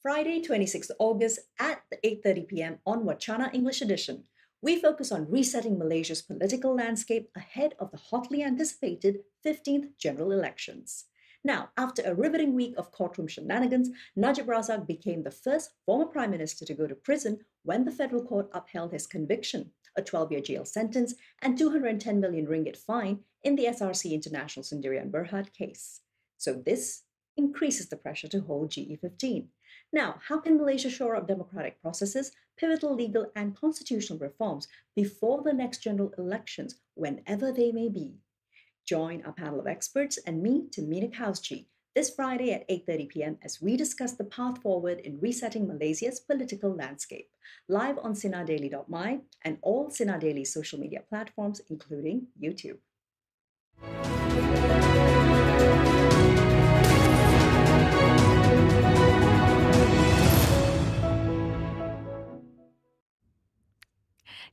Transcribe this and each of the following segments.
Friday, 26th August at 8:30 p.m. on Wacana English Edition. We focus on resetting Malaysia's political landscape ahead of the hotly anticipated 15th general elections. Now, after a riveting week of courtroom shenanigans, Najib Razak became the first former prime minister to go to prison when the federal court upheld his conviction, a 12-year jail sentence and 210 million ringgit fine in the SRC International Sendirian Berhad case. So this increases the pressure to hold GE15. Now, how can Malaysia shore up democratic processes, pivotal legal and constitutional reforms before the next general elections, whenever they may be? Join our panel of experts and me, Tamina Kausji, this Friday at 8:30 p.m. as we discuss the path forward in resetting Malaysia's political landscape. Live on sinardaily.my and all Sinar Daily social media platforms, including YouTube.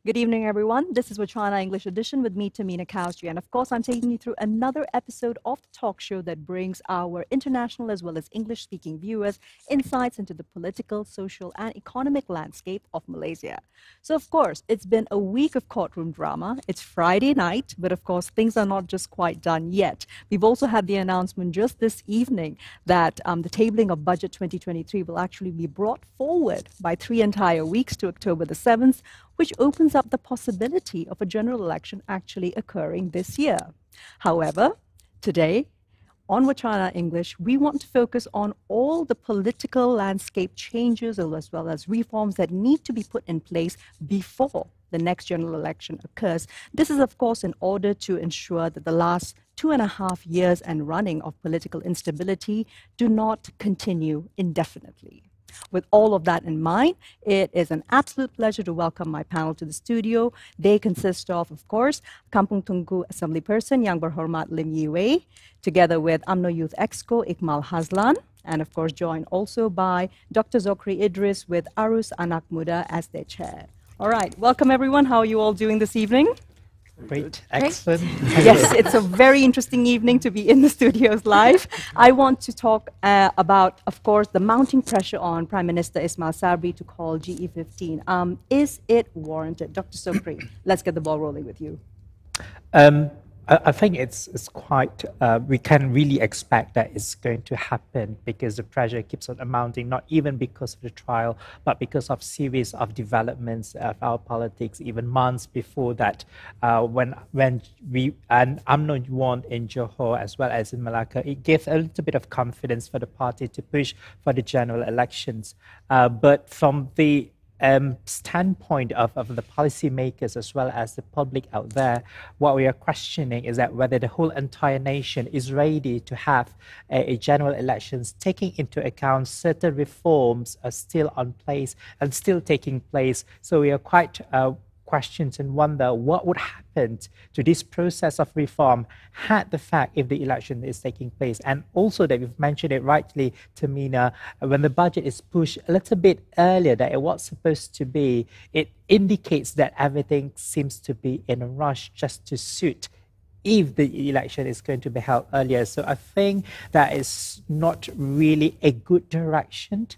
Good evening, everyone. This is Wacana English Edition with me, Tamina Kausji. And of course, I'm taking you through another episode of the talk show that brings our international as well as English-speaking viewers insights into the political, social, and economic landscape of Malaysia. So, of course, it's been a week of courtroom drama. It's Friday night, but of course, things are not just quite done yet. We've also had the announcement just this evening that the tabling of Budget 2023 will actually be brought forward by 3 entire weeks to October the 7th, which opens up the possibility of a general election actually occurring this year. However, today, on Wacana English, we want to focus on all the political landscape changes as well as reforms that need to be put in place before the next general election occurs. This is, of course, in order to ensure that the last 2.5 years and running of political instability do not continue indefinitely. With all of that in mind, it is an absolute pleasure to welcome my panel to the studio. They consist of course, Kampung Tunggu Assemblyperson Yang Berhormat Lim Yi Wei, together with UMNO Youth Exco Iqmal Hazlan, and of course joined also by Dr. Zokri Idris with Arus Anak Muda as their chair. All right, welcome everyone. How are you all doing this evening? Great, excellent. Yes, it's a very interesting evening to be in the studios live. I want to talk about, of course, the mounting pressure on Prime Minister Ismail Sabri to call GE15. Is it warranted? Dr. Sokri, let's get the ball rolling with you. I think it's quite, we can really expect that it's going to happen because the pressure keeps on amounting, not even because of the trial, but because of series of developments of our politics, even months before that, when we, and UMNO won in Johor as well as in Malacca, it gave a little bit of confidence for the party to push for the general elections. But from the standpoint of the policymakers as well as the public out there, what we are questioning is that whether the whole entire nation is ready to have a general elections, taking into account certain reforms are still on place and still taking place. So we are quite questions and wonder what would happen to this process of reform had the fact if the election is taking place. And also that you've mentioned it rightly, Tamina, when the budget is pushed a little bit earlier than it was supposed to be, it indicates that everything seems to be in a rush just to suit if the election is going to be held earlier. So I think that is not really a good direction.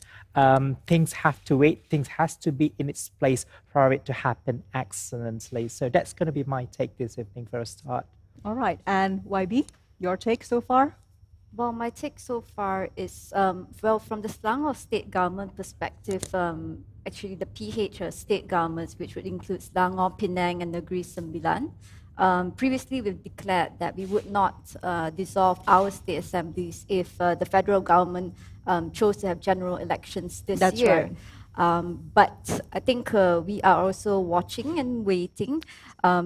Things have to wait, things has to be in its place for it to happen excellently. So that's going to be my take this evening for a start. All right, and YB, your take so far? Well, my take so far is, well, from the Selangor state government perspective, actually the PH state governments, which would include Selangor, Penang and Negeri Sembilan, previously, we've declared that we would not dissolve our state assemblies if the federal government chose to have general elections this year. Right. But I think we are also watching and waiting.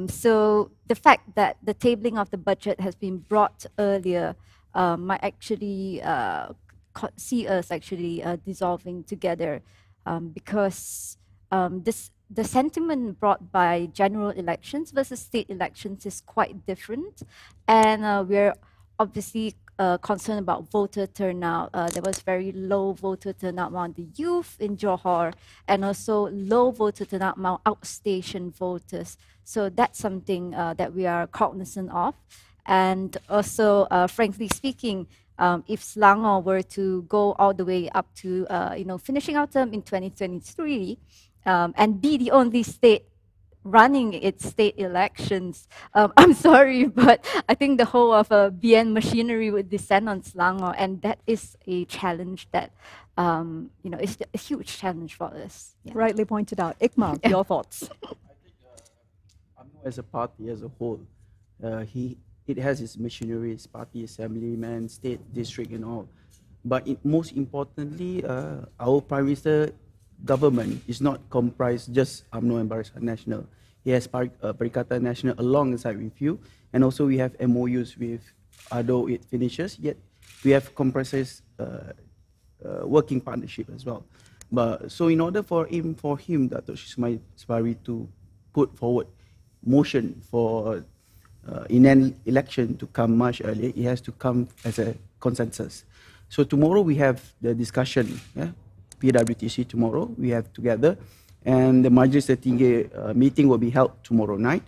So the fact that the tabling of the budget has been brought earlier might actually see us actually dissolving together because the sentiment brought by general elections versus state elections is quite different. And we're obviously concerned about voter turnout. There was very low voter turnout among the youth in Johor and also low voter turnout among outstation voters. So that's something that we are cognizant of. And also, frankly speaking, if Selangor were to go all the way up to, finishing our term in 2023, and be the only state running its state elections, I'm sorry, but I think the whole of BN machinery would descend on Selangor, and that is a challenge that, is a huge challenge for us. Yeah. Rightly pointed out. Iqmal, your thoughts? UMNO as a party as a whole, it has its machinery, its party, assemblyman, state, district, and all. But most importantly, our Prime Minister government is not comprised just UMNO and Barisan Nasional. He has Perikatan Nasional alongside with you, and also we have MOUs with, although it finishes, yet we have comprises working partnership as well. But so in order for him, Datuk Seri to put forward motion for in an election to come much earlier, it has to come as a consensus. So tomorrow we have the discussion, PWTC tomorrow, we have together, and the Majlis Tertinggi meeting will be held tomorrow night.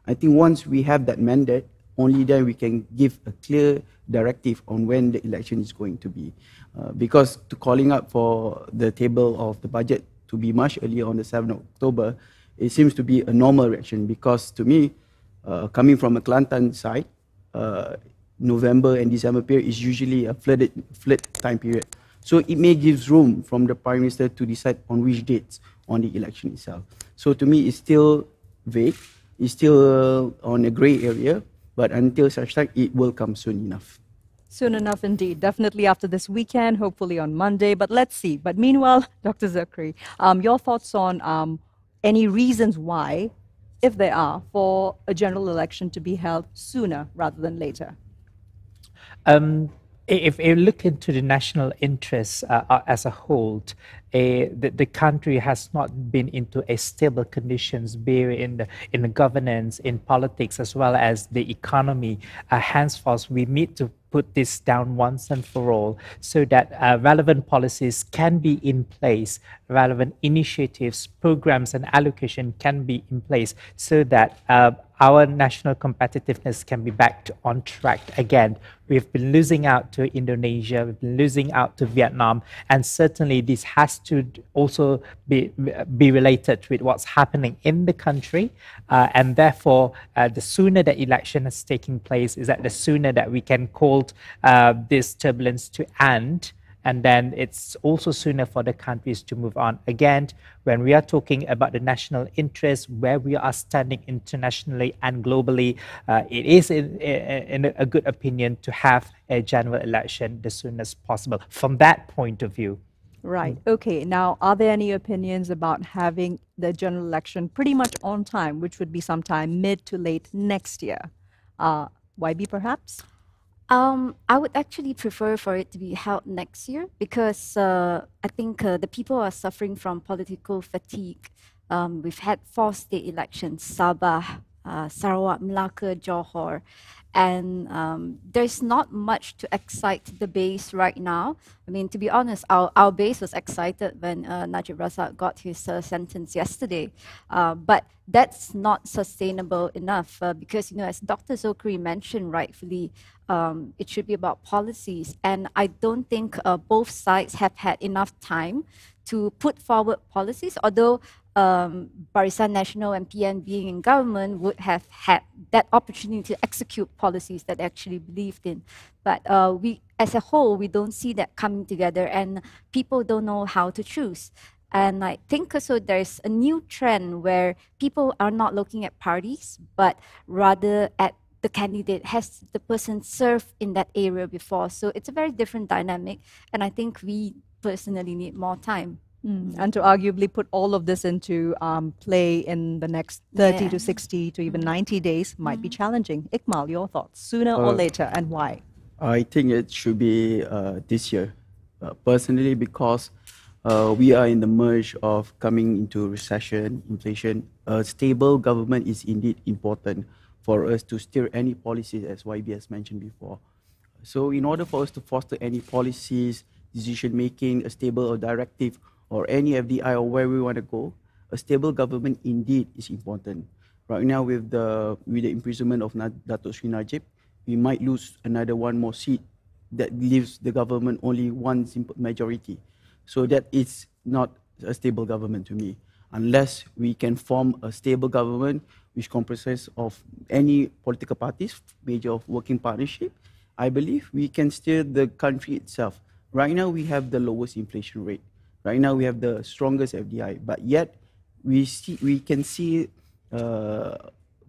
I think once we have that mandate, only then we can give a clear directive on when the election is going to be. Because to calling up for the table of the budget to be much earlier on the 7th of October, it seems to be a normal reaction, because to me, coming from a Kelantan side, November and December period is usually a flood time period. So it may give room from the Prime Minister to decide on which dates on the election itself. So to me, it's still vague, it's still on a grey area, but until such time, it will come soon enough. Soon enough indeed. Definitely after this weekend, hopefully on Monday, but let's see. But meanwhile, Dr. Zakri, your thoughts on any reasons why, if there are, for a general election to be held sooner rather than later? If you look into the national interests as a whole, the country has not been into a stable conditions, be it in the governance, in politics, as well as the economy. Henceforth, we need to put this down once and for all, so that relevant policies can be in place, relevant initiatives, programs, and allocation can be in place, so that our national competitiveness can be back on track again. We've been losing out to Indonesia, we've been losing out to Vietnam, and certainly this has to also be related with what's happening in the country, and therefore the sooner the election is taking place, is that the sooner that we can call this turbulence to end, and then it's also sooner for the countries to move on. Again, when we are talking about the national interest, where we are standing internationally and globally, it is in a good opinion to have a general election the soonest possible from that point of view. Right. Okay. Now, are there any opinions about having the general election pretty much on time, which would be sometime mid to late next year? YB, perhaps? I would actually prefer for it to be held next year, because I think the people are suffering from political fatigue. We've had 4 state elections: Sabah, Sarawak, Melaka, Johor, and there's not much to excite the base right now. I mean, to be honest, our base was excited when Najib Razak got his sentence yesterday, but that's not sustainable enough, because, as Dr. Zokri mentioned rightfully, it should be about policies, and I don't think both sides have had enough time to put forward policies, although Barisan Nasional and PN being in government would have had that opportunity to execute policies that they actually believed in. But we, as a whole, we don't see that coming together, and people don't know how to choose. And I think also there's a new trend where people are not looking at parties, but rather at the candidate. Has the person served in that area before? So it's a very different dynamic, and I think we personally need more time. And to arguably put all of this into play in the next 30 to 60 to even 90 days might be challenging. Iqmal, your thoughts, sooner or later, and why? I think it should be this year, personally, because we are in the merge of coming into recession, inflation. A stable government is indeed important for us to steer any policies, as YB has mentioned before. So in order for us to foster any policies, decision making, a stable or directive, or any FDI or where we want to go, a stable government indeed is important. Right now, with the imprisonment of Datuk Seri Najib, we might lose another 1 more seat that gives the government only one simple majority. So that is not a stable government to me. Unless we can form a stable government which comprises of any political parties, major of working partnership, I believe we can steer the country itself. Right now we have the lowest inflation rate. Right now we have the strongest FDI, but yet we can see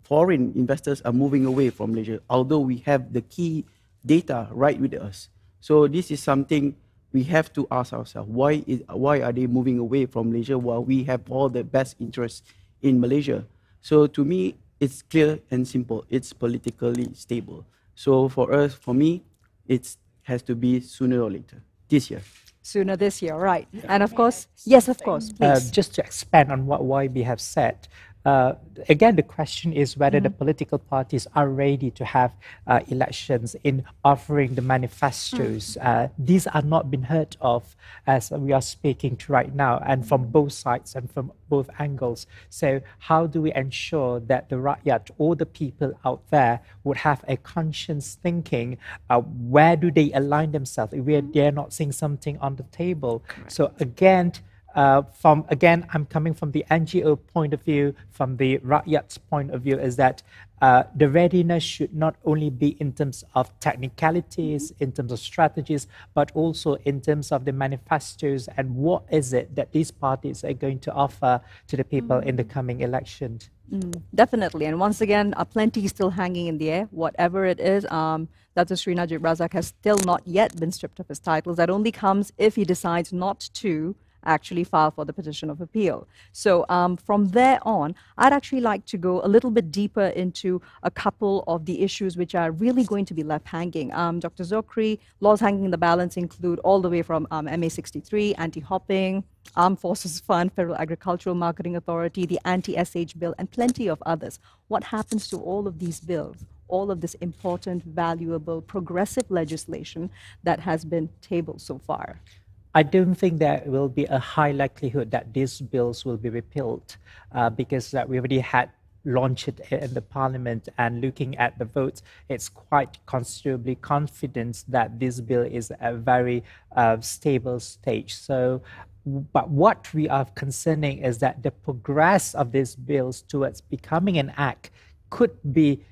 foreign investors are moving away from Malaysia, although we have the key data right with us. So this is something we have to ask ourselves, why are they moving away from Malaysia while we have all the best interests in Malaysia? So to me, it's clear and simple. It's politically stable. So for me, it has to be sooner or later, this year. Sooner this year, right? Yeah. And of course, yes, of course, please. Just to expand on what YB have said, again, the question is whether the political parties are ready to have elections in offering the manifestos. These are not been heard of as we are speaking to right now, and from both sides and from both angles. So how do we ensure that the rakyat, all the people out there, would have a conscious thinking? Where do they align themselves if they're not seeing something on the table? Correct. So again, I'm coming from the NGO point of view, from the rakyat's point of view, is that the readiness should not only be in terms of technicalities, in terms of strategies, but also in terms of the manifestos and what is it that these parties are going to offer to the people in the coming elections. Definitely. And once again, plenty is still hanging in the air. Whatever it is, Datuk Seri Najib Razak has still not yet been stripped of his titles. That only comes if he decides not to actually file for the petition of appeal. So from there on, I'd actually like to go a little bit deeper into a couple of the issues which are really going to be left hanging. Dr. Zokri, laws hanging in the balance include all the way from MA 63, anti-hopping, Armed Forces Fund, Federal Agricultural Marketing Authority, the anti-SH bill, and plenty of others. What happens to all of these bills? All of this important, valuable, progressive legislation that has been tabled so far? I don't think there will be a high likelihood that these bills will be repealed because we already had launched it in the parliament, and looking at the votes, it's quite considerably confident that this bill is a very stable stage. So, but what we are concerning is that the progress of these bills towards becoming an act could be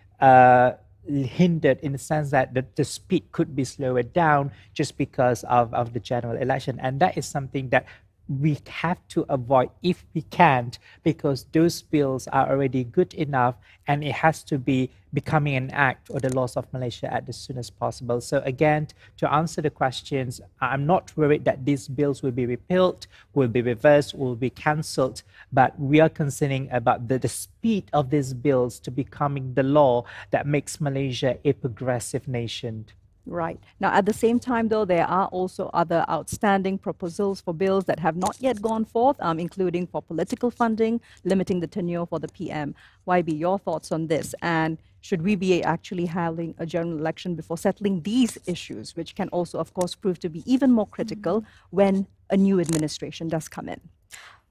hindered in the sense that the speed could be slowed down just because of the general election. And that is something that we have to avoid if we can't, because those bills are already good enough and it has to be becoming an act or the laws of Malaysia as soon as possible. So again, to answer the questions, I'm not worried that these bills will be repealed, will be reversed, will be cancelled, but we are concerning about the speed of these bills to becoming the law that makes Malaysia a progressive nation. Right. Now, at the same time, though, there are also other outstanding proposals for bills that have not yet gone forth, including for political funding, limiting the tenure for the PM. YB, your thoughts on this? And should we be actually having a general election before settling these issues, which can also, of course, prove to be even more critical when a new administration does come in?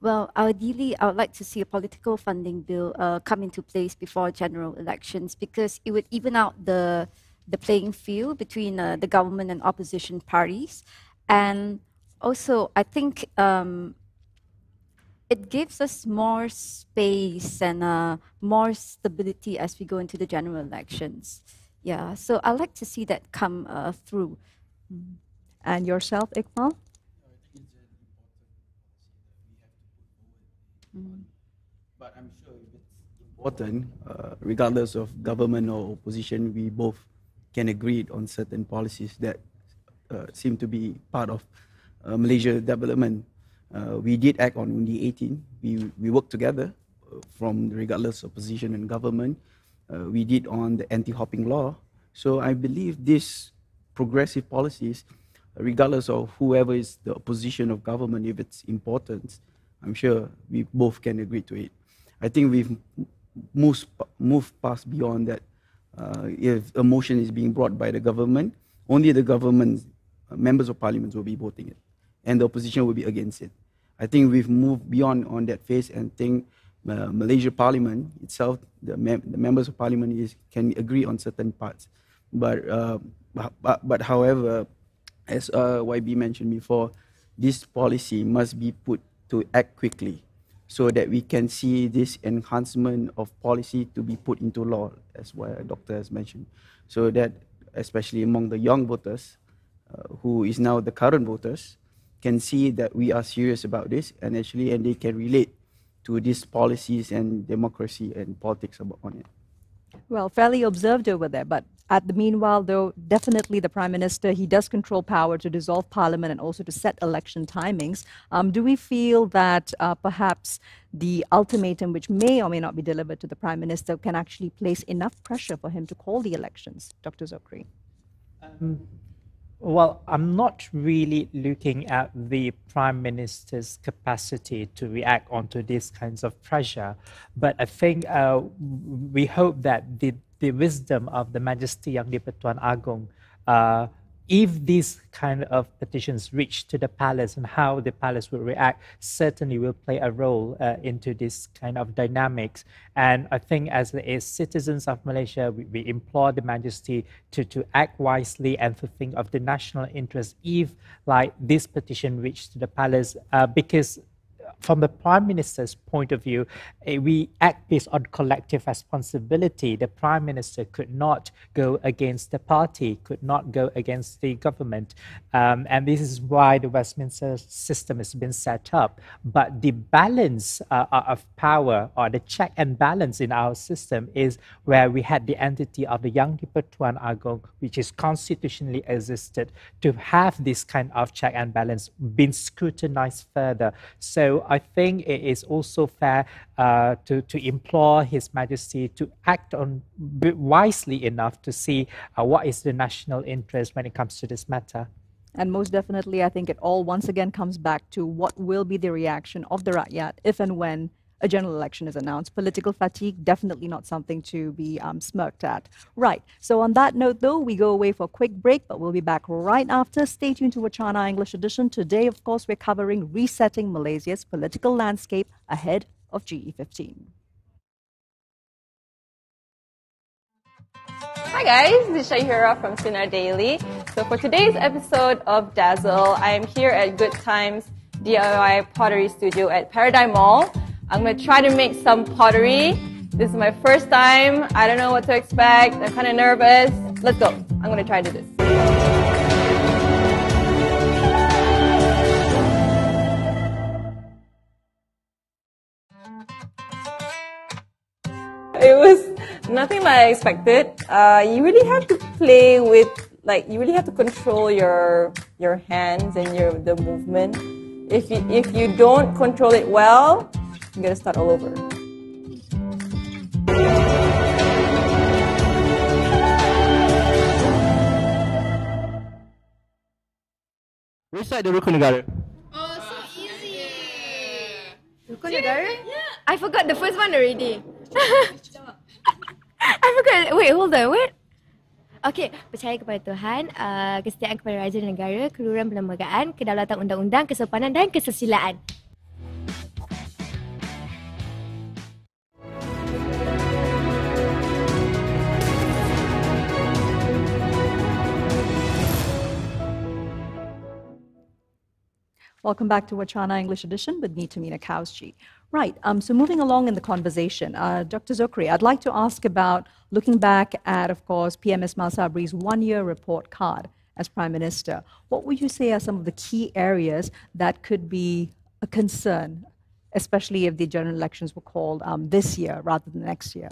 Well, ideally, I would like to see a political funding bill come into place before general elections, because it would even out the playing field between the government and opposition parties. And also, I think it gives us more space and more stability as we go into the general elections. Yeah, so I'd like to see that come through. And yourself, Iqbal? But I'm sure if it's important, regardless of government or opposition, we both can agree on certain policies that seem to be part of Malaysia development. We did act on Undi 18. We worked together from regardless of opposition and government. We did on the anti-hopping law. So I believe these progressive policies, regardless of whoever is the opposition of government, if it's important, I'm sure we both can agree to it. I think we've moved past beyond that. If a motion is being brought by the government, only the government members of parliament will be voting it, and the opposition will be against it. I think we've moved beyond on that phase, and think Malaysia Parliament itself, the members of parliament can agree on certain parts. But however, as YB mentioned before, this policy must be put to act quickly so that we can see this enhancement of policy to be put into law, as what a doctor has mentioned, so that especially among the young voters, who is now the current voters, can see that we are serious about this and they can relate to these policies and democracy and politics on it. Well, fairly observed over there, but at the meanwhile, though, definitely the Prime Minister, he does control power to dissolve Parliament and also to set election timings. Do we feel that perhaps the ultimatum, which may or may not be delivered to the Prime Minister, can actually place enough pressure for him to call the elections? Dr. Zokri. Well, I'm not really looking at the Prime Minister's capacity to react onto these kinds of pressure, but I think we hope that the wisdom of the Majesty Yang di-Pertuan Agong, if these kind of petitions reach to the palace and how the palace will react, certainly will play a role into this kind of dynamics. And I think as citizens of Malaysia, we implore the Majesty to act wisely and to think of the national interest if like this petition reached to the palace, because from the Prime Minister's point of view, we act based on collective responsibility. The Prime Minister could not go against the party, could not go against the government. And this is why the Westminster system has been set up. But the balance of power, or the check and balance in our system, is where we had the entity of the Yang di-Pertuan Agong, which is constitutionally existed, to have this kind of check and balance been scrutinized further. So I think it is also fair to implore His Majesty to act on wisely enough to see what is the national interest when it comes to this matter. And most definitely, I think it all once again comes back to what will be the reaction of the Rakyat if and when a general election is announced. Political fatigue, definitely not something to be smirked at. Right. So on that note, though, we go away for a quick break, but we'll be back right after. Stay tuned to Wacana English Edition. Today, of course, we're covering resetting Malaysia's political landscape ahead of GE15. Hi guys, this is Shahira from Sinar Daily. So for today's episode of Dazzle, I am here at Good Times DIY Pottery Studio at Paradigm Mall. I'm going to try to make some pottery. This is my first time. I don't know what to expect. I'm kind of nervous. Let's go. I'm going to try to do this. It was nothing like I expected. You really have to play with, you really have to control your hands and the movement. If you don't control it well, you gotta start all over. Which side the Rukun Negara? Oh, so easy. Rukun Negara? Yeah. I forgot the first one already. I forgot. Wait, hold on. What? Okay, percaya kepada Tuhan, kesetiaan kepada Raja dan Negara, keluhuran perlembagaan, kedaulatan undang-undang, kesopanan dan kesusilaan. Welcome back to Wacana English Edition with me, Tamina Kausji. Right, so moving along in the conversation, Dr. Zokri, I'd like to ask about looking back at, of course, PM Ismail Sabri's one-year report card as Prime Minister. What would you say are some of the key areas that could be a concern, especially if the general elections were called this year rather than next year?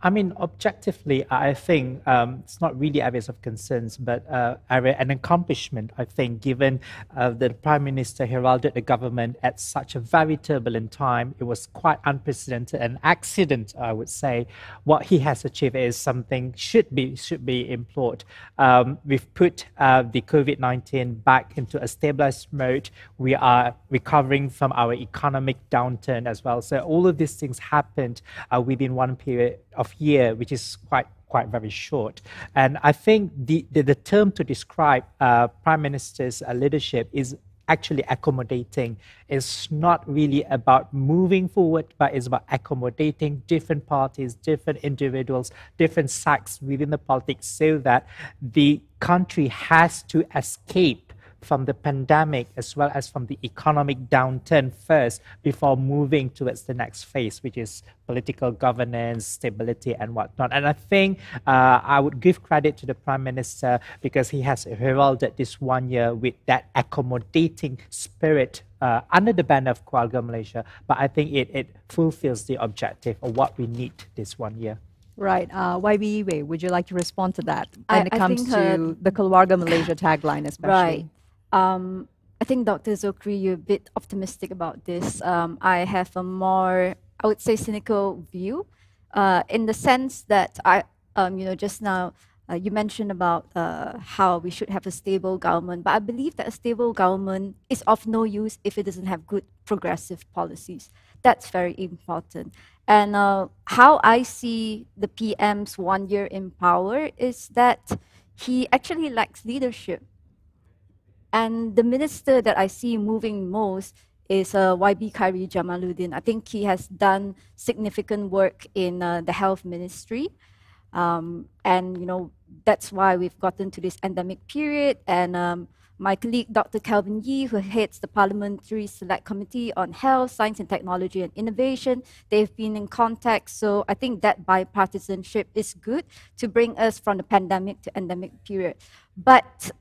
I mean, objectively, I think it's not really areas of concerns, but an accomplishment, I think, given the Prime Minister heralded the government at such a very turbulent time. It was quite unprecedented, an accident, I would say. What he has achieved is something should be implored. We've put the COVID-19 back into a stabilized mode. We are recovering from our economic downturn as well. So all of these things happened within one period of year, which is quite very short. And I think the term to describe Prime Minister's leadership is actually accommodating. It's not really about moving forward, but it's about accommodating different parties, different individuals, different sects within the politics so that the country has to escape from the pandemic as well as from the economic downturn first before moving towards the next phase, which is political governance, stability, and whatnot. And I think I would give credit to the Prime Minister because he has heralded this 1 year with that accommodating spirit under the banner of Keluarga Malaysia. But I think it fulfills the objective of what we need this 1 year. Right. YB Wei, would you like to respond to that when it I comes think, to the Keluarga Malaysia tagline especially? Right. I think Dr. Zokri, you're a bit optimistic about this. I have a more, I would say, cynical view, in the sense that just now you mentioned about how we should have a stable government, but I believe that a stable government is of no use if it doesn't have good progressive policies. That's very important. And how I see the PM's 1 year in power is that he actually lacks leadership. And the minister that I see moving most is YB Khairi Jamaluddin. I think he has done significant work in the health ministry. And, that's why we've gotten to this endemic period. And my colleague, Dr. Kelvin Yee, who heads the Parliamentary Select Committee on Health, Science and Technology and Innovation, they've been in contact. So I think that bipartisanship is good to bring us from the pandemic to endemic period. But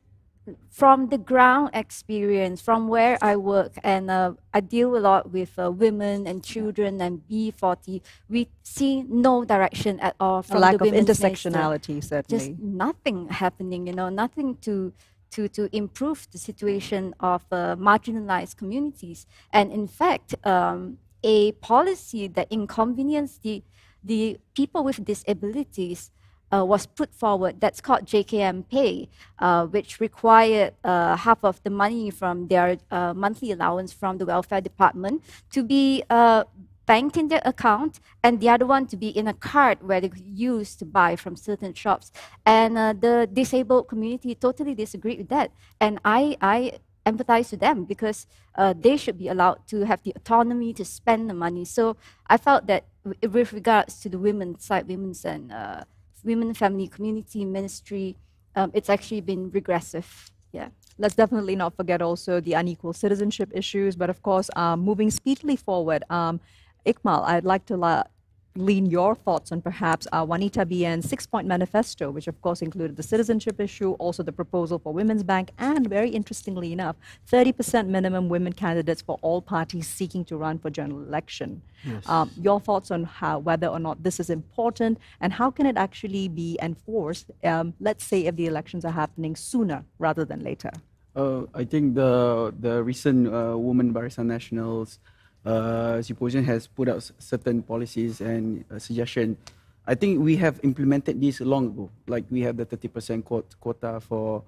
from the ground experience, from where I work, and I deal a lot with women and children and B40, we see no direction at all from a lack the of women's intersectionality, minister. certainly. Just nothing happening, nothing to improve the situation of marginalized communities. And in fact, a policy that inconvenienced the people with disabilities was put forward. That's called JKM Pay, which required half of the money from their monthly allowance from the welfare department to be banked in their account, and the other one to be in a card where they could use to buy from certain shops. And the disabled community totally disagreed with that. And I empathize with them because they should be allowed to have the autonomy to spend the money. So I felt that with regards to the women's side, women's and women, family, community, ministry, it's actually been regressive. Yeah. Let's definitely not forget also the unequal citizenship issues, but of course, moving speedily forward, Iqmal, I'd like to lean your thoughts on perhaps Wanita BN's 6-point manifesto, which of course included the citizenship issue, also the proposal for Women's Bank, and very interestingly enough, 30% minimum women candidates for all parties seeking to run for general election. Yes. Your thoughts on whether or not this is important, and how can it actually be enforced, let's say if the elections are happening sooner rather than later? I think the recent Women Barisan Nationals symposium has put out certain policies and suggestions. I think we have implemented this long ago. Like we have the 30% quota for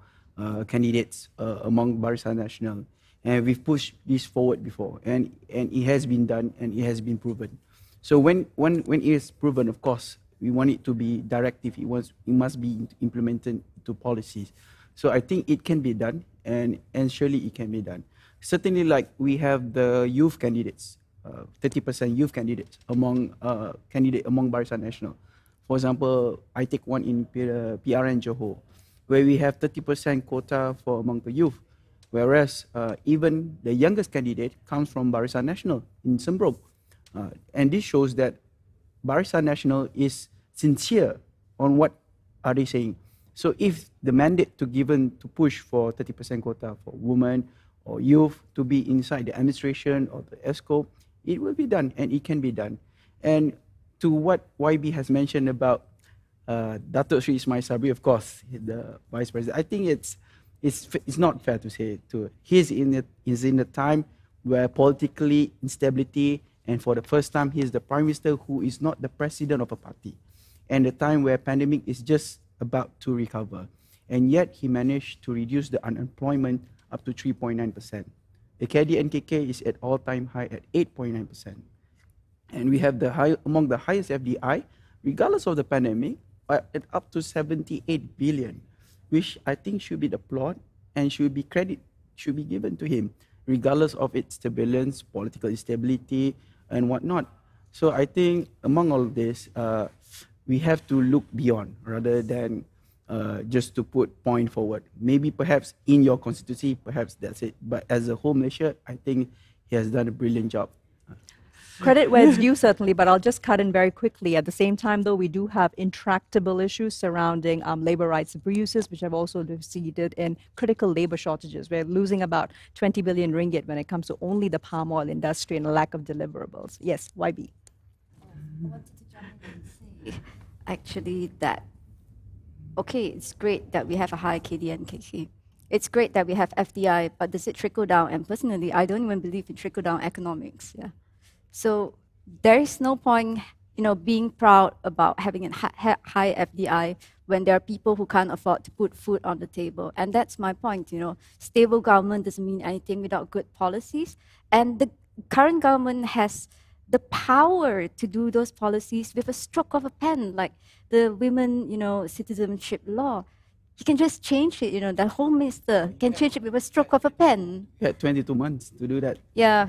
candidates among Barisan Nasional, and we've pushed this forward before, and it has been done and it has been proven. So when it is proven, of course, we want it to be directive. It must be implemented to policies. So I think it can be done, and surely it can be done. Certainly, like we have the youth candidates, 30% youth candidates among Barisan Nasional. For example, I take one in PRN Johor, where we have 30% quota for among the youth, whereas even the youngest candidate comes from Barisan Nasional in Sembrong. And this shows that Barisan Nasional is sincere on what are they saying. So if the mandate to push for 30% quota for women or youth to be inside the administration or the ESCO, it will be done, and it can be done. And to what YB has mentioned about Datuk Seri Ismail Sabri, of course, the Vice President, I think it's not fair to say to he's in a time where politically instability, and for the first time he is the Prime Minister who is not the President of a party, and the time where pandemic is just about to recover, and yet he managed to reduce the unemployment up to 3.9%. The KD-NKK is at all-time high at 8.9%. And we have among the highest FDI, regardless of the pandemic, at up to 78 billion, which I think should be applauded and should be credit should be given to him, regardless of its turbulence, political instability, and whatnot. So I think among all of this, we have to look beyond rather than just to put point forward. Maybe perhaps in your constituency, perhaps that's it. But as a whole Malaysia, I think he has done a brilliant job. Credit where it's due, certainly, but I'll just cut in very quickly. At the same time, though, we do have intractable issues surrounding labor rights abuses, which have also resulted in critical labor shortages. We're losing about 20 billion ringgit when it comes to only the palm oil industry and a lack of deliverables. Yes, YB. I wanted to jump in and say, actually, that, okay, it's great that we have a high KDNKK. It's great that we have FDI, but does it trickle down? And personally, I don't even believe in trickle-down economics. Yeah. So there is no point, being proud about having a high FDI when there are people who can't afford to put food on the table. And that's my point, Stable government doesn't mean anything without good policies. And the current government has the power to do those policies with a stroke of a pen, like the women, citizenship law. He can just change it, the Home Minister can change it with a stroke of a pen. You had 22 months to do that. Yeah,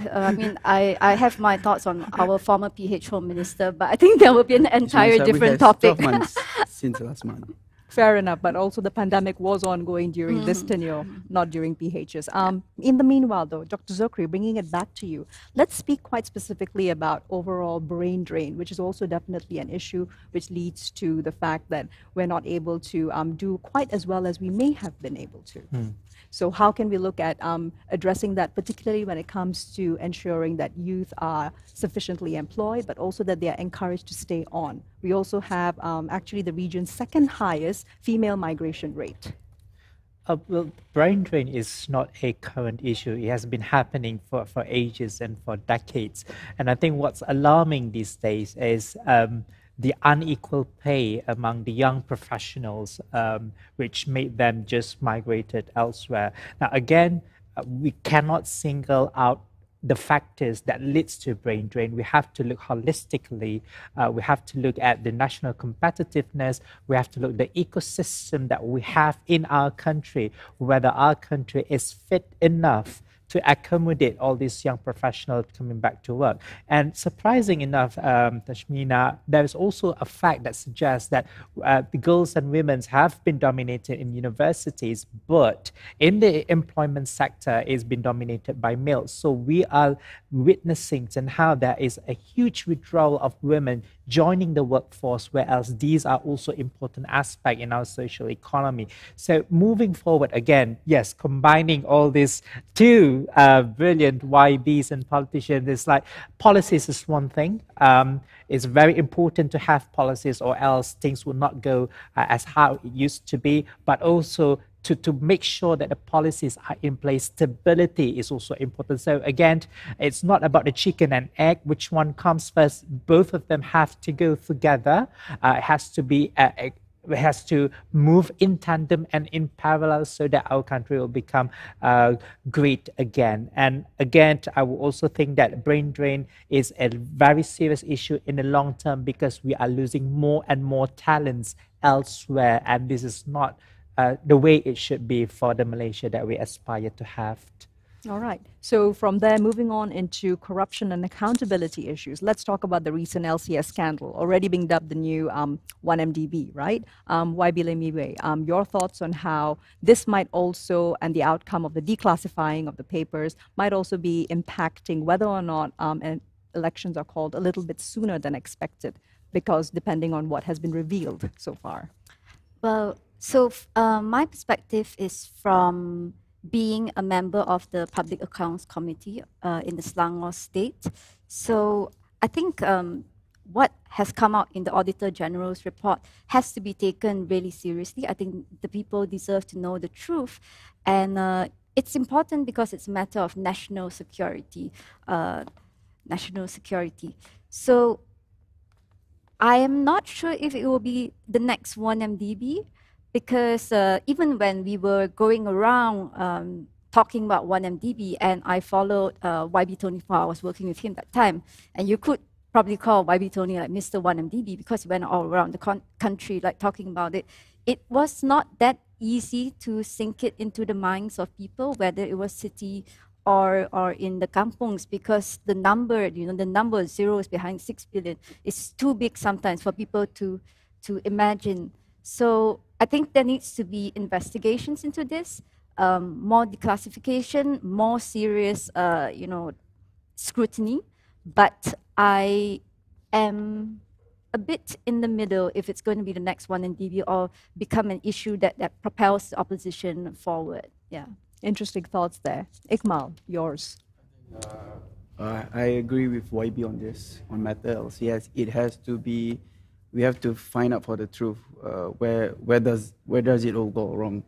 I have my thoughts on our former PH Home Minister, but I think that will be an entire different topic. 12 months since last month. Fair enough, but also the pandemic was ongoing during this tenure, not during PHs. In the meanwhile, though, Dr. Zokri, bringing it back to you, let's speak quite specifically about overall brain drain, which is also definitely an issue which leads to the fact that we're not able to do quite as well as we may have been able to. So how can we look at addressing that, particularly when it comes to ensuring that youth are sufficiently employed, but also that they are encouraged to stay on? We also have actually the region's second highest female migration rate. Well, brain drain is not a current issue. It has been happening for ages and for decades. And I think what's alarming these days is the unequal pay among the young professionals, which made them just migrated elsewhere. Now, again, we cannot single out the factors that leads to brain drain. We have to look holistically. We have to look at the national competitiveness. We have to look at the ecosystem that we have in our country, whether our country is fit enough to accommodate all these young professionals coming back to work. And surprising enough, Tashmina, there is also a fact that suggests that the girls and women have been dominated in universities, but in the employment sector is been dominated by males. So we are witnessing and how there is a huge withdrawal of women joining the workforce, whereas these are also important aspects in our social economy. So moving forward, again, yes, combining all these two brilliant YBs and politicians, it's like policies is one thing. It's very important to have policies or else things will not go as how it used to be, but also to make sure that the policies are in place. Stability is also important. So again, it's not about the chicken and egg, which one comes first. Both of them have to go together. It has to be it has to move in tandem and in parallel so that our country will become great again. And again, I will also think that brain drain is a very serious issue in the long term because we are losing more and more talents elsewhere, and this is not the way it should be for the Malaysia that we aspire to have. All right. So from there, moving on into corruption and accountability issues, let's talk about the recent LCS scandal, already being dubbed the new 1MDB, right? YB Lemiwe, your thoughts on how this might also, and the outcome of the declassifying of the papers, might also be impacting whether or not elections are called a little bit sooner than expected, because depending on what has been revealed so far. Well, so my perspective is from being a member of the Public Accounts Committee in the Selangor State. So I think what has come out in the Auditor General's report has to be taken really seriously. I think the people deserve to know the truth. And it's important because it's a matter of national security. So I am not sure if it will be the next 1MDB, because even when we were going around talking about 1MDB, and I followed YB Tony Fa, I was working with him that time, and you could probably call YB Tony like Mr. 1MDB because he went all around the country like talking about it. It was not that easy to sink it into the minds of people, whether it was city or in the kampungs, because the number, the number of zeros behind 6 billion is too big sometimes for people to imagine. So I think there needs to be investigations into this, more declassification, more serious, scrutiny. But I am a bit in the middle if it's going to be the next one in DB or become an issue that propels the opposition forward. Yeah. Interesting thoughts there. Ikmal, yours. I agree with YB on this, on matter LCS. It has to be, we have to find out for the truth. Where does it all go wrong?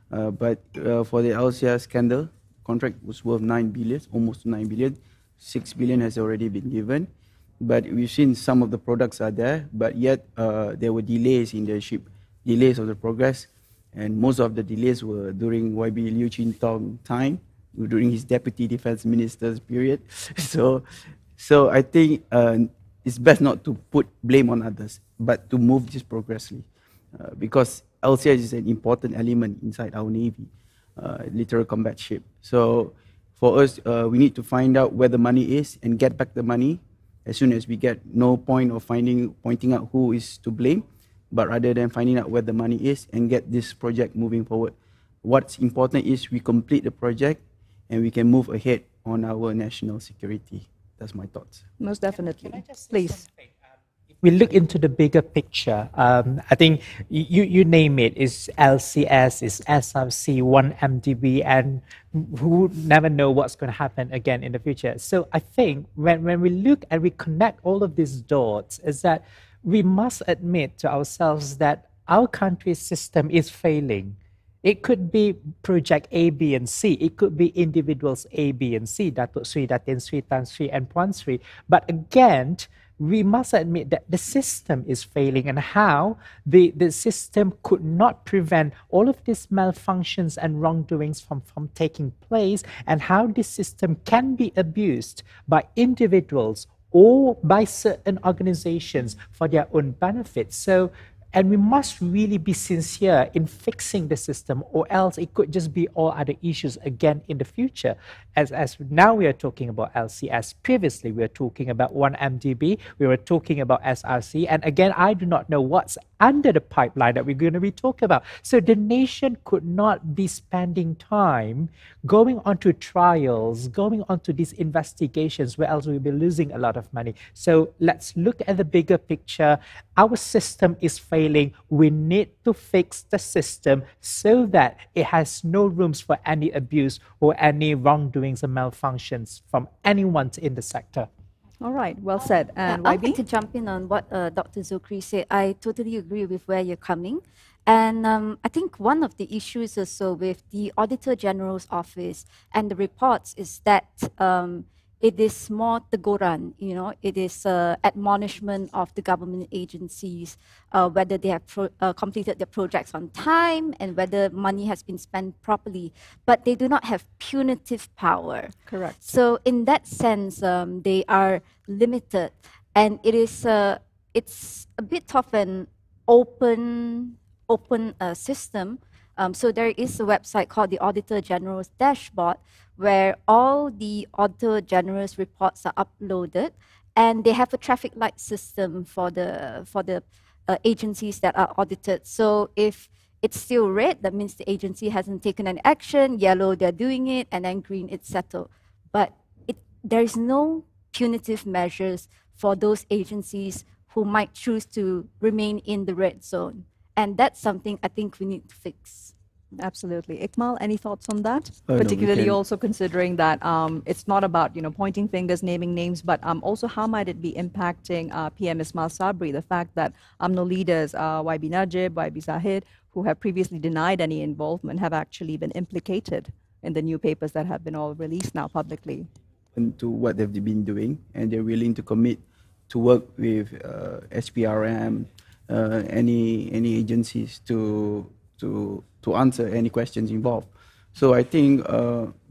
But for the LCS scandal, contract was worth 9 billion, almost 9 billion. 6 billion has already been given. But we've seen some of the products are there, but yet there were delays in the ship, delays of the progress. And most of the delays were during YB Liu Chintong time, during his deputy defense minister's period. So I think it's best not to put blame on others, but to move this progressively. Because LCS is an important element inside our Navy, littoral combat ship. So for us, we need to find out where the money is and get back the money as soon as we get. No point of pointing out who is to blame, but rather than finding out where the money is and get this project moving forward. What's important is we complete the project and we can move ahead on our national security. That's my thoughts. Most definitely. Please. We look into the bigger picture. I think you name it, is LCS, is SRC, 1MDB, and who never know what's going to happen again in the future. So I think when we look and we connect all of these dots, is that we must admit to ourselves that our country's system is failing. It could be project A, B, and C. It could be individuals A, B, and C, Datuk Seri, Datin Sri, Tan Sri, and Puan Sri. But again, we must admit that the system is failing, and how the system could not prevent all of these malfunctions and wrongdoings from taking place, and how this system can be abused by individuals or by certain organizations for their own benefit. So, and we must really be sincere in fixing the system, or else it could just be all other issues again in the future. As now we are talking about LCS, previously we were talking about 1MDB, we were talking about SRC, and again, I do not know what's under the pipeline that we're going to be talking about. So the nation could not be spending time going on to trials, going on to these investigations, where else we'll be losing a lot of money. So let's look at the bigger picture. Our system is failing. We need to fix the system so that it has no rooms for any abuse or any wrongdoings and malfunctions from anyone in the sector. All right, well said. And I'd like to jump in on what Dr. Zukri said. I totally agree with where you're coming. And I think one of the issues also with the Auditor General's office and the reports is that it is more teguran, it is admonishment of the government agencies, whether they have completed their projects on time and whether money has been spent properly, but they do not have punitive power. Correct. So in that sense, they are limited, and it is it's a bit of an open system. So there is a website called the Auditor General's Dashboard, where all the Auditor General's reports are uploaded, and they have a traffic light system for the agencies that are audited. So if it's still red, that means the agency hasn't taken an action. Yellow, they're doing it, and then green, it's settled. But there is no punitive measures for those agencies who might choose to remain in the red zone. And that's something I think we need to fix. Absolutely. Ikmal, any thoughts on that? No, Particularly also considering that it's not about, pointing fingers, naming names, but also how might it be impacting PM Ismail Sabri, the fact that UMNO leaders, YB Najib, YB Zahid, who have previously denied any involvement, have actually been implicated in the new papers that have been all released now publicly. To what they've been doing, and they're willing to commit to work with SPRM, any agencies to answer any questions involved. So I think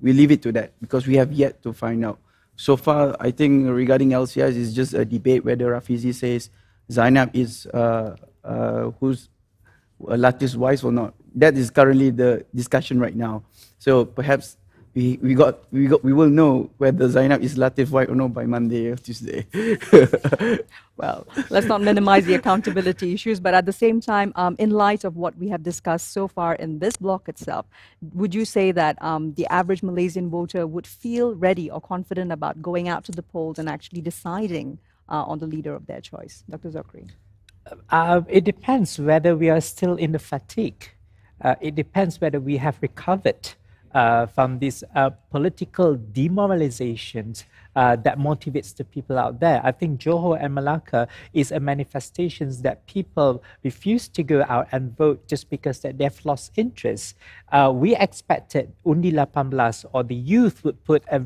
we leave it to that, because we have yet to find out. So far, I think regarding LCS, it's just a debate whether Rafizi says Zainab is who's Latif's wife or not. that is currently the discussion right now. So perhaps we will know whether Zainab is Latif white or no by Monday or Tuesday. Well, let's not minimize the accountability issues, but at the same time, in light of what we have discussed so far in this block itself, would you say that the average Malaysian voter would feel ready or confident about going out to the polls and actually deciding on the leader of their choice? Dr. Zokri. It depends whether we are still in the fatigue. It depends whether we have recovered from these political demoralizations that motivates the people out there. I think Johor and Malacca is a manifestation that people refuse to go out and vote just because that they've lost interest. We expected Undi 18 or the youth would put a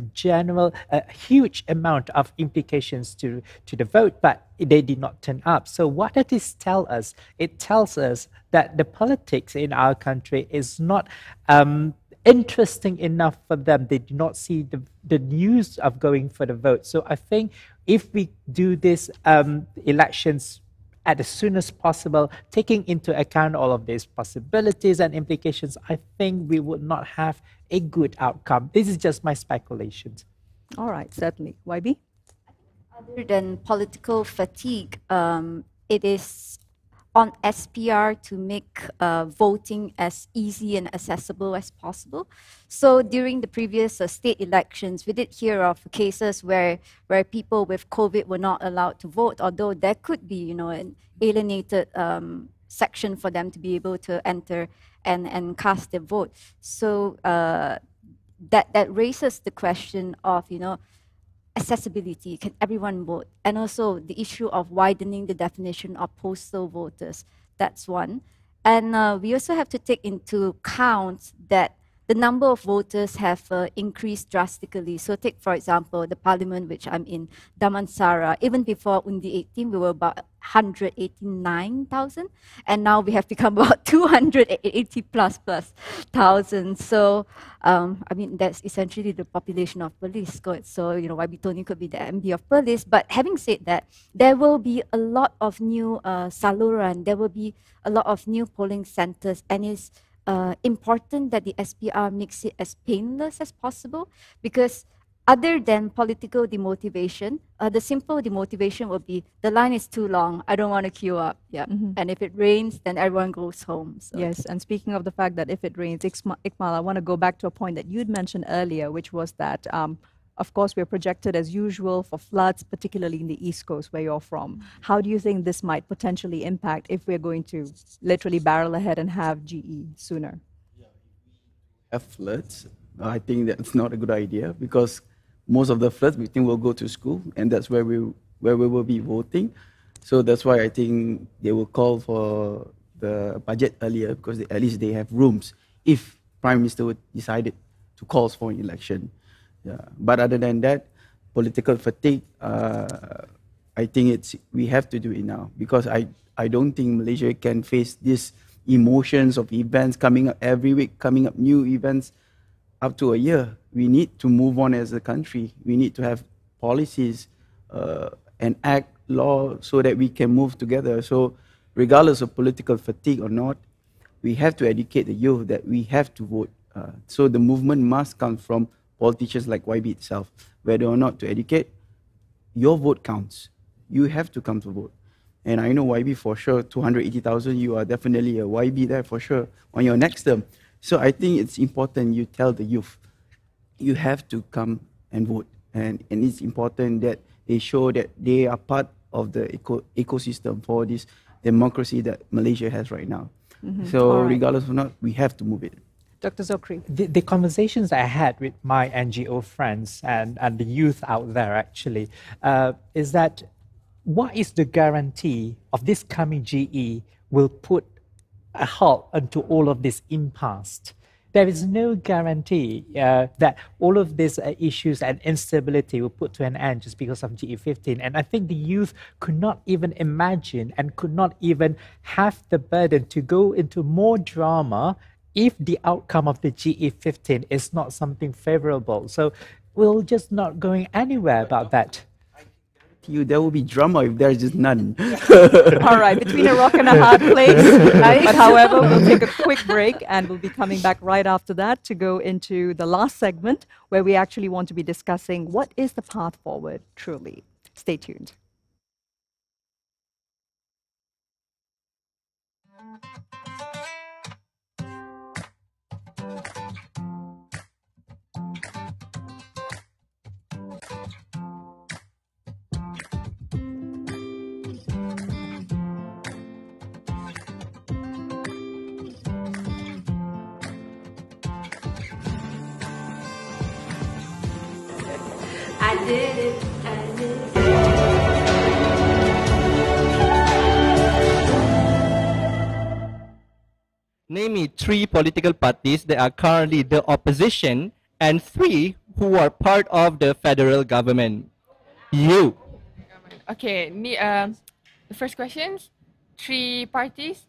huge amount of implications to the vote, but they did not turn up. So what does this tell us? It tells us that the politics in our country is not interesting enough for them. They do not see the news of going for the vote. So I think if we do this elections as soon as possible, taking into account all of these possibilities and implications, I think we would not have a good outcome. This is just my speculations. All right, certainly. YB? Other than political fatigue, it is on SPR to make voting as easy and accessible as possible. So during the previous state elections, we did hear of cases where people with COVID were not allowed to vote, although there could be, an alienated section for them to be able to enter and cast their vote. So that raises the question of, accessibility, can everyone vote? And also the issue of widening the definition of postal voters, that's one. And we also have to take into account that the number of voters have increased drastically. So take, for example, the parliament which I'm in, Damansara. Even before Undi 18, we were about 189,000. And now we have become about 280 plus thousand. So, that's essentially the population of police. So, YB Tony could be the MD of police. But having said that, there will be a lot of new saluran. There will be a lot of new polling centers. And it's important that the SPR makes it as painless as possible, because other than political demotivation, the simple demotivation will be the line is too long, I don't want to queue up. Yeah. And if it rains, then everyone goes home. So. Yes, and speaking of the fact that if it rains, Iqmal, I want to go back to a point that you'd mentioned earlier, which was that of course, we're projected as usual for floods, particularly in the East Coast where you're from. How do you think this might potentially impact if we're going to literally barrel ahead and have GE sooner? Have floods, I think that's not a good idea, because most of the floods we think will go to school, and that's where we will be voting. So that's why I think they will call for the budget earlier, because at least they have rooms if Prime Minister would decided to call for an election. Yeah. But other than that, political fatigue, I think we have to do it now, because I don't think Malaysia can face these emotions of events coming up every week, coming up new events up to a year. We need to move on as a country. We need to have policies and act law so that we can move together. So regardless of political fatigue or not, we have to educate the youth that we have to vote. So the movement must come from politicians like YB itself, whether or not to educate, your vote counts. You have to come to vote. And I know YB for sure, 280,000, you are definitely a YB there for sure on your next term. So I think it's important you tell the youth, you have to come and vote. And it's important that they show that they are part of the ecosystem for this democracy that Malaysia has right now. So regardless of not, we have to move it. Dr. Zokri. The conversations I had with my NGO friends and the youth out there actually is that what is the guarantee of this coming GE will put a halt onto all of this impasse? There is no guarantee that all of these issues and instability will put to an end just because of GE15. And I think the youth could not even imagine and could not even have the burden to go into more drama if the outcome of the GE15 is not something favorable. So we're just not going anywhere about that. you, there will be drama if there is just none. All right, between a rock and a hard place. But however, we'll take a quick break and we'll be coming back right after that to go into the last segment where we actually want to be discussing what is the path forward truly. Stay tuned. I did it. Name me 3 political parties that are currently the opposition and 3 who are part of the federal government. You. Okay, the first question, 3 parties.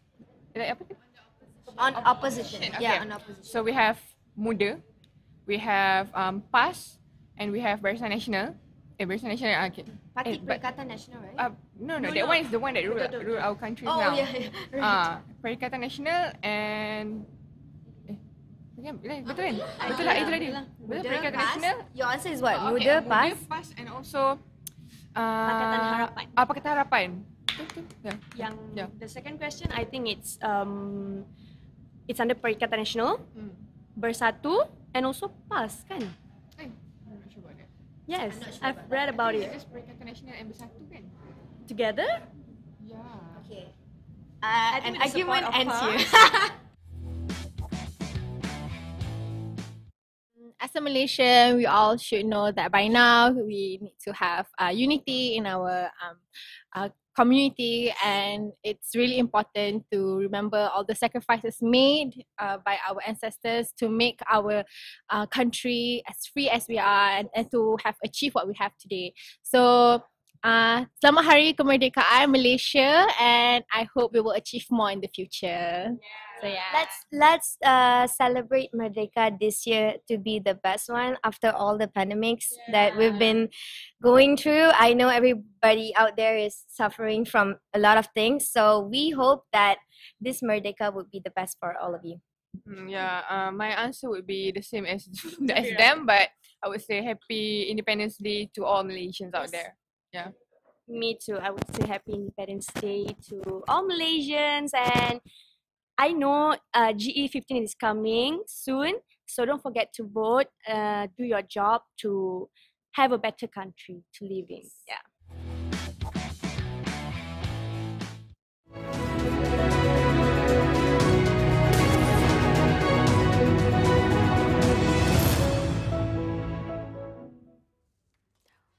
On opposition. Okay. Yeah, on opposition. So we have Muda, we have PAS, and we have Barisan Nasional. Barisan Nasional, okay. Parti Perikatan Nasional, right? No, that one is the one that rule our country now. Oh, yeah. Right. Perikatan Nasional and... betul kan? Betul lah, itu tadi. Betul, Perikatan Nasional. Your answer is what? Okay, Muda, PAS? PAS and also... Pakatan Harapan. Pakatan Harapan. The second question, I think it's under Perikatan Nasional, Bersatu, and also PAS, kan? I'm not sure about that. Yes, I've read about it. Just Perikatan Nasional and Bersatu kan? Together? Yeah. Okay. An argument ends here. As a Malaysian, we all should know that by now we need to have unity in our community, and it's really important to remember all the sacrifices made by our ancestors to make our country as free as we are and to have achieved what we have today. So, selamat Hari Kemerdekaan Malaysia, and I hope we will achieve more in the future. So yeah. Let's celebrate Merdeka this year to be the best one after all the pandemics that we've been going through. I know everybody out there is suffering from a lot of things, so we hope that this Merdeka would be the best for all of you. My answer would be the same as them, but I would say Happy Independence Day to all Malaysians out there. Yeah. Me too. I would say Happy Independence Day to all Malaysians, and I know GE15 is coming soon, so don't forget to vote, do your job to have a better country to live in. Yeah.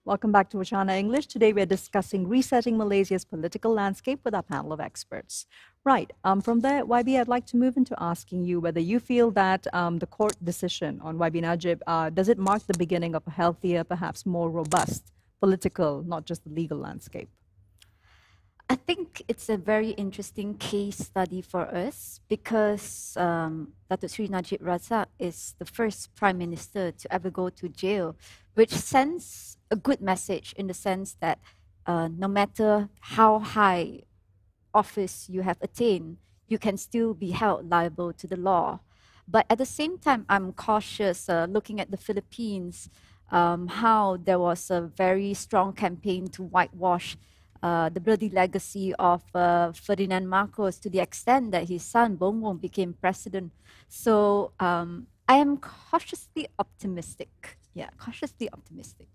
Welcome back to Wacana English. Today we're discussing resetting Malaysia's political landscape with our panel of experts. Right, from there, YB, I'd like to move into asking you whether you feel that the court decision on YB Najib, does it mark the beginning of a healthier, perhaps more robust political, not just the legal landscape? I think it's a very interesting case study for us because Datuk Seri Najib Razak is the first Prime Minister to ever go to jail, which sends a good message in the sense that no matter how high office you have attained, you can still be held liable to the law. But at the same time, I'm cautious looking at the Philippines, how there was a very strong campaign to whitewash the bloody legacy of Ferdinand Marcos to the extent that his son Bongbong became president. So I am cautiously optimistic. Yeah, cautiously optimistic.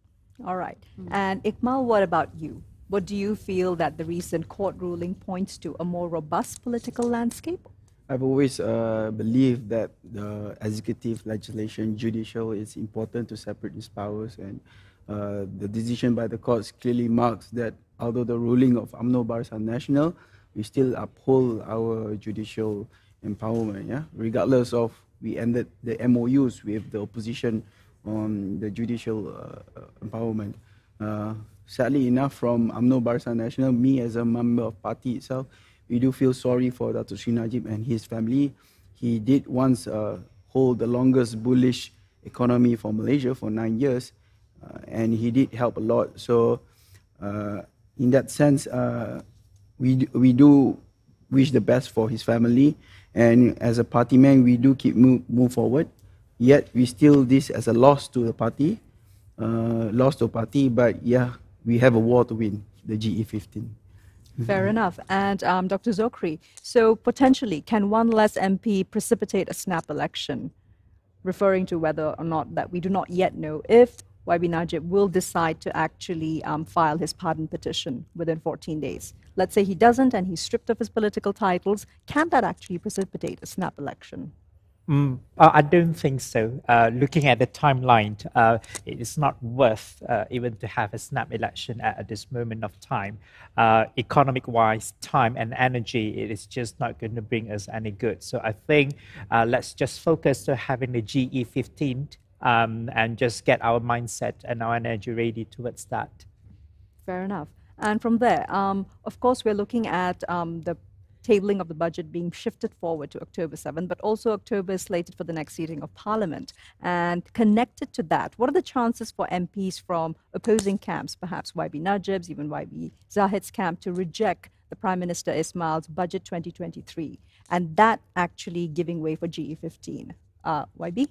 All right. And Iqmal, what about you? What do you feel that the recent court ruling points to a more robust political landscape? I've always believed that the executive, legislation, judicial is important to separate these powers, and the decision by the courts clearly marks that although the ruling of UMNO Barisan Nasional, we still uphold our judicial empowerment, yeah? Regardless of we ended the MOUs with the opposition on the judicial empowerment. Sadly enough, from UMNO Barisan Nasional, me as a member of party itself, we do feel sorry for Datuk Seri Najib and his family. He did once hold the longest bullish economy for Malaysia for 9 years, and he did help a lot. So In that sense, we do wish the best for his family, and as a party man, we do keep move forward. Yet we still this as a loss to the party, But yeah, we have a war to win, the GE15. Fair enough. And Dr. Zokri, so potentially, can one less MP precipitate a snap election? Referring to whether or not that we do not yet know if YB Najib will decide to actually file his pardon petition within 14 days. Let's say he doesn't and he's stripped of his political titles. Can that actually precipitate a snap election? I don't think so. Looking at the timeline, it is not worth even to have a snap election at this moment of time. Economic-wise, time and energy, it is just not going to bring us any good. So I think let's just focus on having the GE15 and just get our mindset and our energy ready towards that. Fair enough. And from there, of course, we're looking at the tabling of the budget being shifted forward to October 7th, but also October is slated for the next sitting of Parliament. And connected to that, what are the chances for MPs from opposing camps, perhaps YB Najib's, even YB Zahid's camp, to reject the Prime Minister Ismail's budget 2023, and that actually giving way for GE15? YB?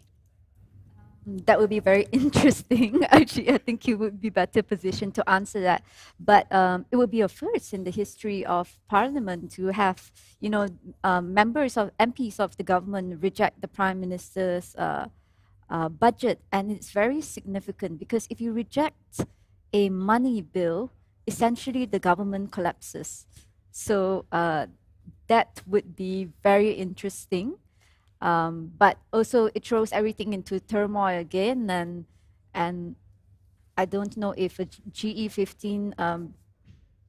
That would be very interesting. Actually, I think you would be better positioned to answer that. But it would be a first in the history of Parliament to have, members of MPs of the government reject the Prime Minister's budget, and it's very significant because if you reject a money bill, essentially the government collapses. So that would be very interesting. But also it throws everything into turmoil again, and I don't know if a GE15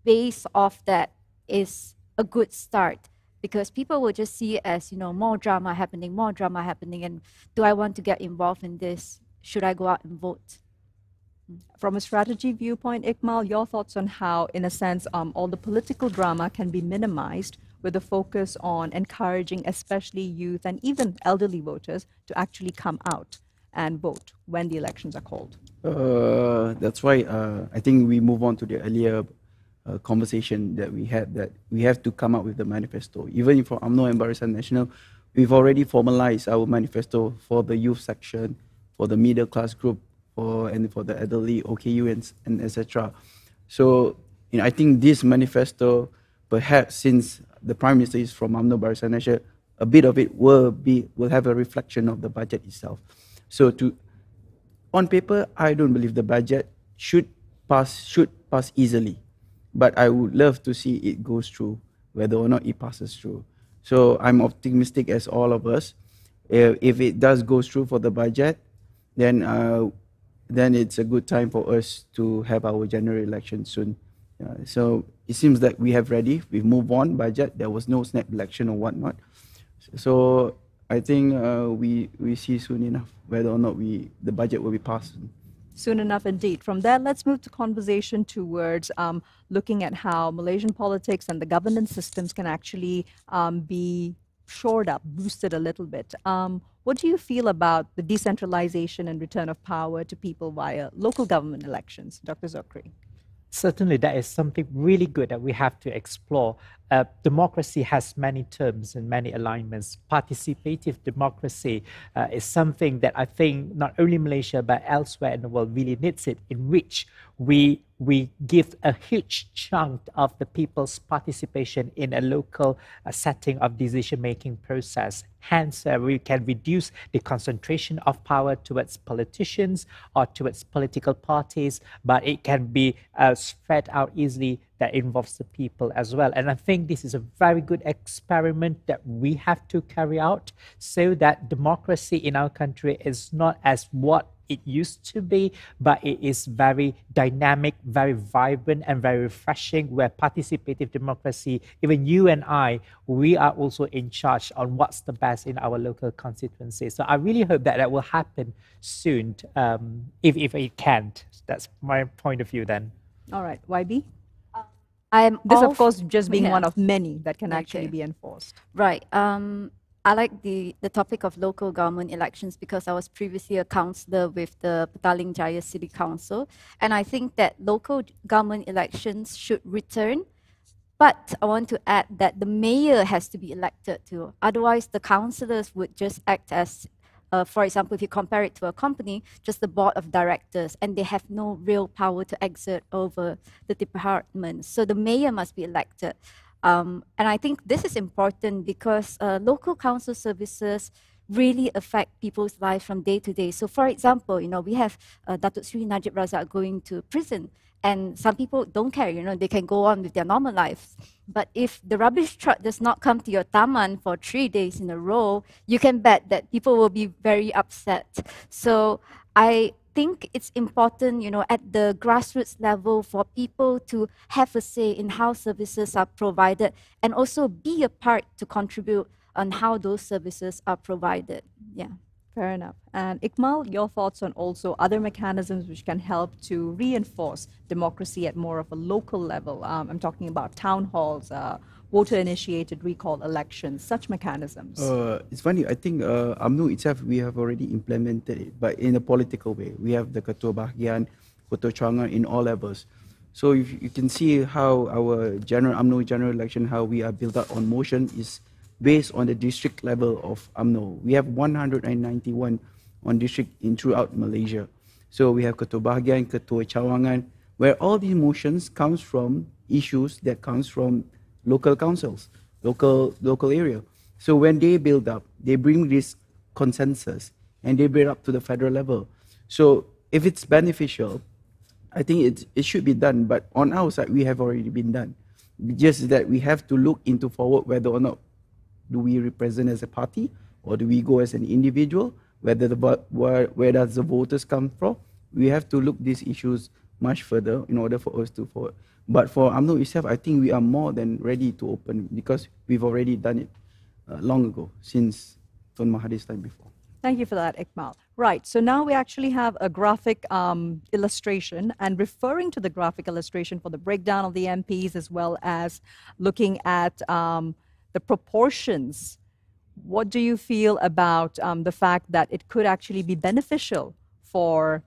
base off that is a good start, because people will just see it as more drama happening, and do I want to get involved in this? Should I go out and vote? From a strategy viewpoint, Iqmal, your thoughts on how, in a sense, all the political drama can be minimized with a focus on encouraging especially youth and even elderly voters to actually come out and vote when the elections are called? That's why I think we move on to the earlier conversation that we had, that we have to come up with the manifesto. Even for UMNO and Barisan Nasional, we've already formalized our manifesto for the youth section, for the middle class group, and for the elderly, OKU, and etc. So I think this manifesto, perhaps since the Prime Minister is from UMNO Barisan Nasional, a bit of it will have a reflection of the budget itself. So on paper, I don't believe the budget should pass easily, but I would love to see it goes through, whether or not it passes through. So I'm optimistic as all of us. If it does go through for the budget, then it's a good time for us to have our general election soon. So it seems that we have ready. We've moved on budget. There was no snap election or whatnot. So I think we see soon enough whether or not the budget will be passed. Soon enough, indeed. From there, let's move to conversation towards looking at how Malaysian politics and the governance systems can actually be shored up, boosted a little bit. What do you feel about the decentralization and return of power to people via local government elections, Dr. Zokri? Certainly, that is something really good that we have to explore. Democracy has many terms and many alignments. Participative democracy is something that I think not only Malaysia but elsewhere in the world really needs it, in which we give a huge chunk of the people's participation in a local setting of decision-making process. Hence, we can reduce the concentration of power towards politicians or towards political parties, but it can be spread out easily that involves the people as well. And I think this is a very good experiment that we have to carry out so that democracy in our country is not as what it used to be, but it is very dynamic, very vibrant, and very refreshing, where participative democracy, even you and I, we are also in charge on what's the best in our local constituency. So I really hope that will happen soon, if it can't. That's my point of view then. All right, YB? I'm this, of course, just being one of many that can Okay. actually be enforced. Right. I like the topic of local government elections because I was previously a councillor with the Petaling Jaya City Council, and I think that local government elections should return. But I want to add that the mayor has to be elected too. Otherwise, the councillors would just act as, for example, if you compare it to a company, just the board of directors, and they have no real power to exert over the department. So the mayor must be elected. And I think this is important because local council services really affect people's lives from day to day. So for example, we have Datuk Seri Najib Razak going to prison, and some people don't care, they can go on with their normal lives. But if the rubbish truck does not come to your taman for 3 days in a row, you can bet that people will be very upset. So I think it's important, at the grassroots level for people to have a say in how services are provided and also be a part to contribute on how those services are provided. Yeah. Fair enough. And Ikmal, your thoughts on also other mechanisms which can help to reinforce democracy at more of a local level? I'm talking about town halls, voter-initiated recall elections, such mechanisms. It's funny, I think UMNO itself, we have already implemented it, but in a political way. We have the Ketua Bahagian, Ketua Cawangan in all levels. So if you can see how our UMNO general election, how we are built up on motion is based on the district level of UMNO. We have 191 on district throughout Malaysia. So we have Ketua Bahagian, Ketua Cawangan, where all these motions comes from issues that comes from local councils, local area. So when they build up, they bring this consensus and they bring it up to the federal level. So if it's beneficial, I think it should be done. But on our side, we have already been done. Just that we have to look into forward whether or not do we represent as a party or do we go as an individual, whether where does the voters come from. We have to look these issues much further in order for us to forward. But for UMNO itself, I think we are more than ready to open because we've already done it long ago, since Tun Mahathir's time before. Thank you for that, Ikmal. Right, so now we actually have a graphic illustration, and referring to the graphic illustration for the breakdown of the MPs as well as looking at the proportions, what do you feel about the fact that it could actually be beneficial for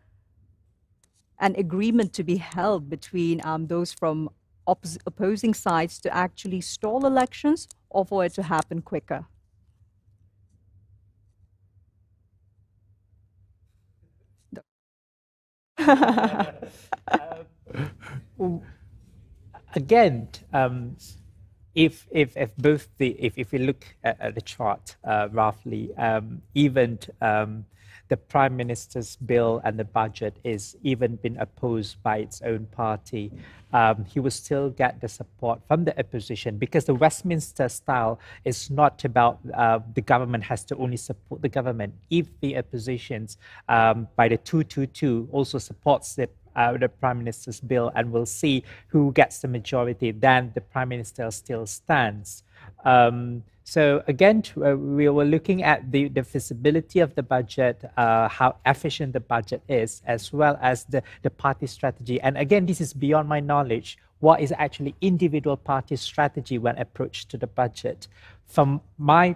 an agreement to be held between those from opposing sides to actually stall elections or for it to happen quicker? Again, if we look at the chart roughly, even the Prime Minister's bill and the budget is even been opposed by its own party, he will still get the support from the opposition because the Westminster style is not about the government has to only support the government. If the oppositions by the 222 also supports the Prime Minister's bill and we'll see who gets the majority, then the Prime Minister still stands. So again, we were looking at the feasibility of the budget, how efficient the budget is, as well as the party strategy. And again, this is beyond my knowledge. What is actually individual party strategy when approached to the budget? From my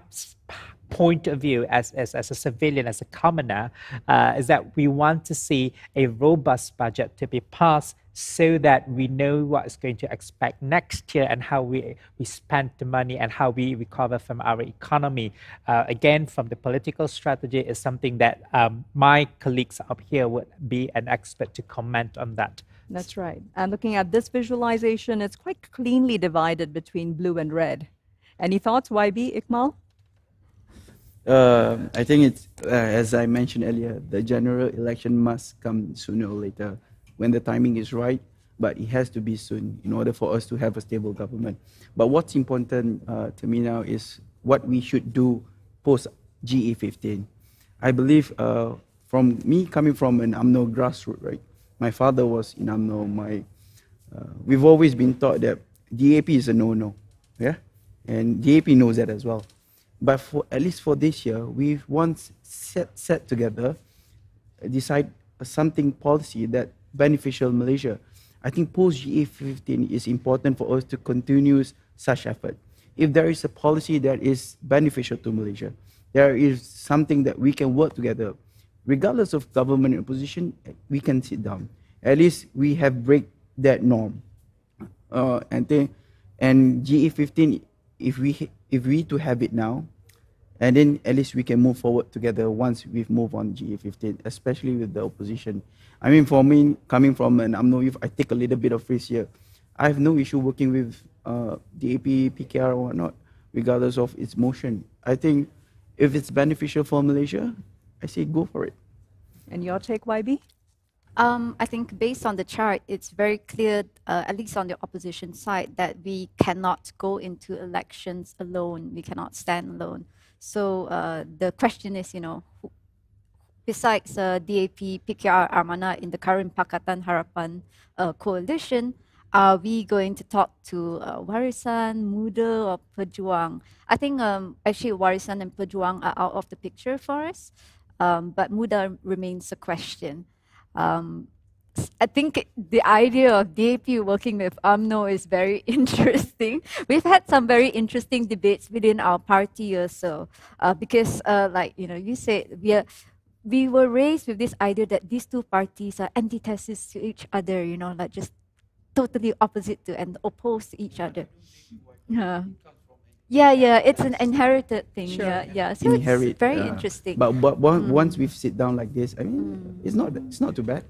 point of view as a civilian, as a commoner, is that we want to see a robust budget to be passed so that we know what is going to expect next year and how we spend the money and how we recover from our economy. Again, from the political strategy is something that my colleagues up here would be an expert to comment on that. That's right. And looking at this visualization, it's quite cleanly divided between blue and red. Any thoughts, YB, Ikmal? I think it's, as I mentioned earlier, the general election must come sooner or later when the timing is right, but it has to be soon in order for us to have a stable government. But what's important to me now is what we should do post GE15. I believe from me coming from an UMNO grassroots, right? My father was in UMNO. We've always been taught that DAP is a no-no, yeah? And DAP knows that as well. But for at least for this year, we've once set together, decide something policy that beneficial Malaysia. I think post GE15 is important for us to continue such effort. if there is a policy that is beneficial to Malaysia, there is something that we can work together, regardless of government and opposition, we can sit down. At least we have break that norm. And GE15, if we to have it now, and then at least we can move forward together once we've moved on GE15, especially with the opposition. I mean, for me, coming from an UMNO youth, I take a little bit of risk here. I have no issue working with DAP, PKR or whatnot, regardless of its motion. I think if it's beneficial for Malaysia, I say go for it. And your take, YB? I think based on the chart, it's very clear, at least on the opposition side, that we cannot go into elections alone. We cannot stand alone. So the question is, besides DAP, PKR, Amanah in the current Pakatan Harapan coalition, are we going to talk to Warisan, Muda, or Pejuang? I think actually Warisan and Pejuang are out of the picture for us, but Muda remains a question. I think the idea of DAP working with UMNO is very interesting. We've had some very interesting debates within our party also, because like you said, we were raised with this idea that these two parties are antithesis to each other, like just totally opposite to and opposed to each other. Yeah, it's an inherited thing. Sure. Yeah. So it's very interesting. But once we sit down like this, I mean, it's not too bad.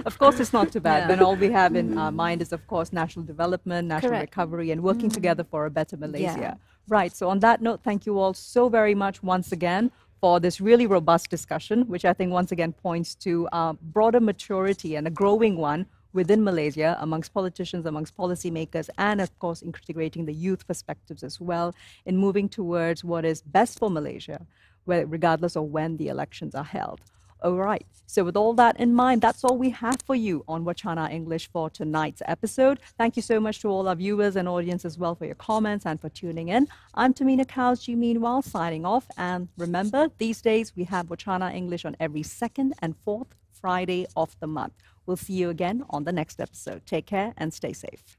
Of course, it's not too bad. When all we have in our mind is, of course, national development, national recovery, and working together for a better Malaysia. Yeah. Right. So on that note, thank you all so very much once again for this really robust discussion, which I think once again points to broader maturity and a growing one within Malaysia, amongst politicians, amongst policymakers, and of course integrating the youth perspectives as well in moving towards what is best for Malaysia, regardless of when the elections are held. All right, so with all that in mind, that's all we have for you on Wacana English for tonight's episode. Thank you so much to all our viewers and audience as well for your comments and for tuning in. I'm Tamina Kowski, meanwhile, signing off. And remember, these days we have Wacana English on every second and fourth Friday of the month. We'll see you again on the next episode. Take care and stay safe.